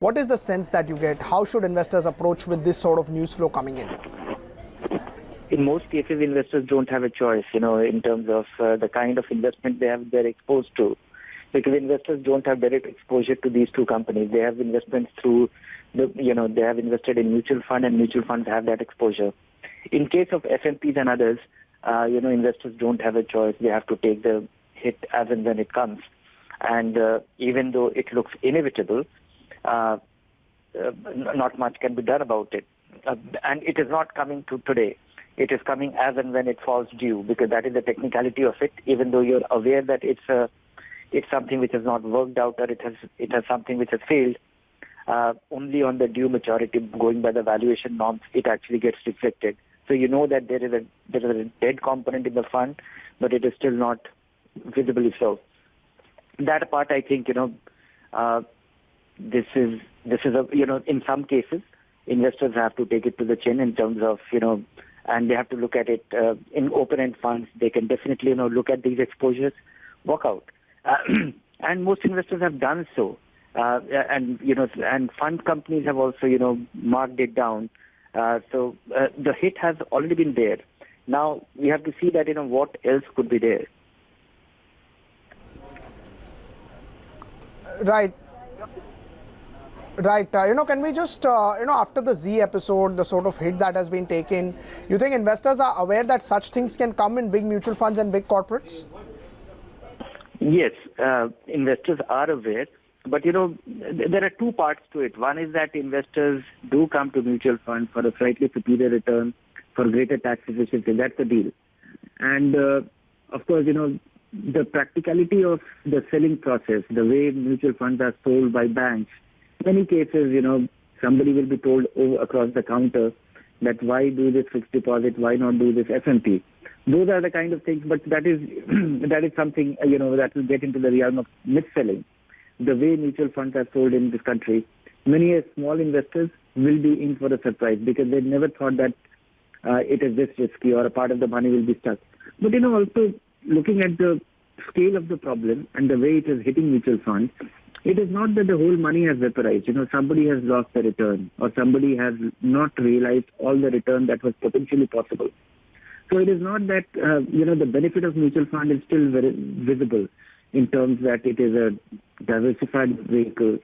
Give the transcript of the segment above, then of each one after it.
What is the sense that you get? How should investors approach with this sort of news flow coming in? In most cases, investors don't have a choice, in terms of the kind of investment they're exposed to. Because investors don't have direct exposure to these two companies. They have investments through, they have invested in mutual fund, and mutual funds have that exposure. In case of FMPs and others, investors don't have a choice. They have to take the hit as and when it comes. And even though it looks inevitable, not much can be done about it. And it is not coming to today. It is coming as and when it falls due, because that is the technicality of it. Even though you're aware that it's something which has not worked out, or it has something which has failed, only on the due maturity, going by the valuation norms, it actually gets reflected. So you know that there is a dead component in the fund, but it is still not visibly so. That part, I think, this is in some cases, investors have to take it to the chin in terms of, and they have to look at it in open-end funds. They can definitely, look at these exposures, work out. And most investors have done so. And fund companies have also, marked it down. So the hit has already been there. Now we have to see that, what else could be there. Right. Right. Can we just, after the Z episode, the sort of hit that has been taken, you think investors are aware that such things can come in big mutual funds and big corporates? Yes, investors are aware. But, there are two parts to it. One is that investors do come to mutual funds for a slightly superior return, for greater tax efficiency. That's the deal. And, of course, the practicality of the selling process, the way mutual funds are sold by banks, many cases, somebody will be told across the counter that why do this fixed deposit, why not do this FMP. Those are the kind of things, but that is something, that will get into the realm of mis-selling. The way mutual funds are sold in this country, many small investors will be in for a surprise because they never thought that it is this risky or a part of the money will be stuck. But, also looking at the scale of the problem and the way it is hitting mutual funds, it is not that the whole money has vaporized. Somebody has lost the return, or somebody has not realized all the return that was potentially possible. So it is not that, the benefit of mutual fund is still very visible in terms that it is a diversified vehicle.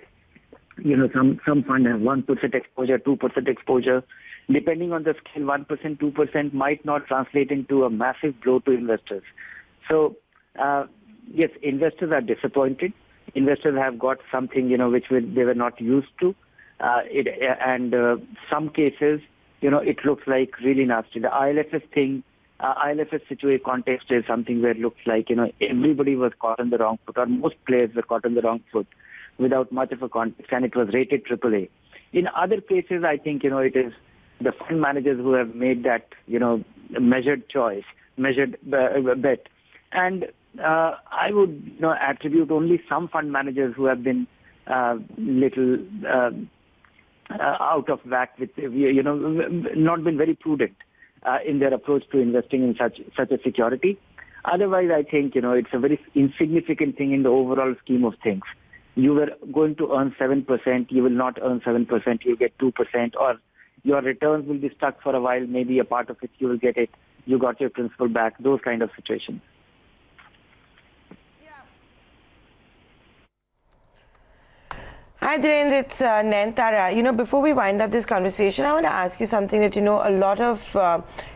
Some fund have 1% exposure, 2% exposure. Depending on the scale, 1%, 2% might not translate into a massive blow to investors. So, yes, investors are disappointed. Investors have got something, which they were not used to. Some cases, it looks like really nasty. The ILFS thing, ILFS situation context is something where it looks like, everybody was caught on the wrong foot, or most players were caught on the wrong foot without much of a context, and it was rated AAA. In other cases, I think, it is the fund managers who have made that, measured choice, measured bet. And I would attribute only some fund managers who have been little out of whack with, not been very prudent in their approach to investing in such a security. Otherwise, I think, it's a very insignificant thing in the overall scheme of things. You were going to earn 7%, you will not earn 7%, you get 2%, or your returns will be stuck for a while, maybe a part of it you will get it, you got your principal back, those kind of situations. Hi Dhirendra, it's Nayantara. Before we wind up this conversation, I want to ask you something that, a lot of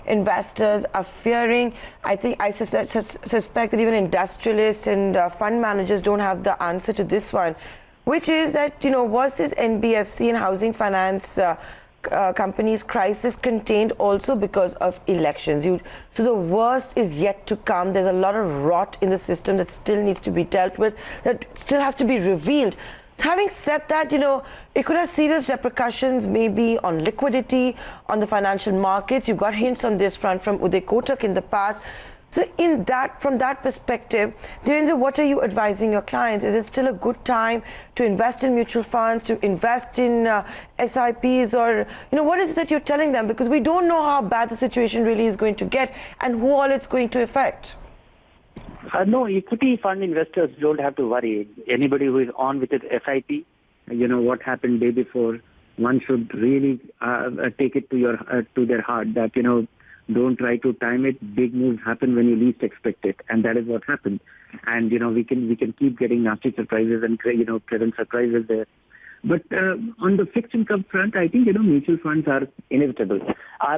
investors are fearing. I suspect that even industrialists and fund managers don't have the answer to this one, which is that, was this NBFC and housing finance companies crisis contained also because of elections? So the worst is yet to come. There's a lot of rot in the system that still needs to be dealt with, that still has to be revealed. Having said that, it could have serious repercussions maybe on liquidity, on the financial markets. You've got hints on this front from Uday Kotak in the past. So from that perspective, Dhirendra, what are you advising your clients? Is it still a good time to invest in mutual funds, to invest in SIPs, or, what is it that you're telling them? Because we don't know how bad the situation really is going to get and who all it's going to affect. No, equity fund investors don't have to worry. Anybody who is on with his SIP what happened day before, one should really take it to their heart that, don't try to time it. Big moves happen when you least expect it, and that is what happened. And we can keep getting nasty surprises and pleasant surprises there. But on the fixed income front, I think mutual funds are inevitable.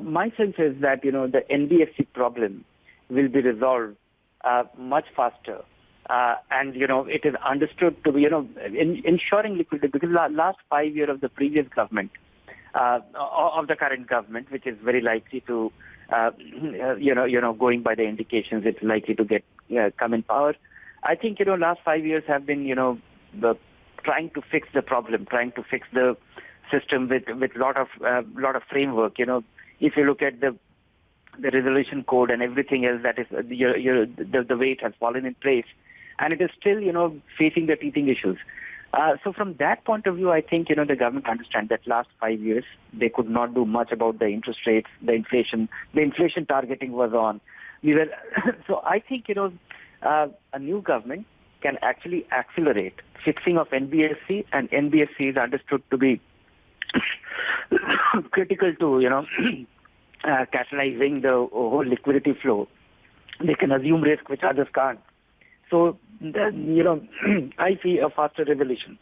My sense is that the NBFC problem will be resolved much faster, and it is understood to be ensuring liquidity, because last 5 years of the previous government, of the current government, which is very likely to going by the indications, it's likely to come in power. I think last 5 years have been trying to fix the problem, trying to fix the system with lot of framework. If you look at the resolution code and everything else, that is the way it has fallen in place, and it is still facing the teething issues. So from that point of view, I think the government understands that last 5 years they could not do much about the interest rates, the inflation. The inflation targeting was on. So I think a new government can actually accelerate fixing of NBFC, and NBFC is understood to be critical to catalyzing the whole liquidity flow. They can assume risk which others can't. So I see a faster resolution.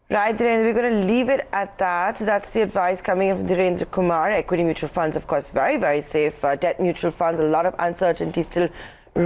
Right, Dhirendra, we're going to leave it at that. So that's the advice coming from Dhirendra Kumar. Equity mutual funds, of course, very, very safe. Debt mutual funds, a lot of uncertainty still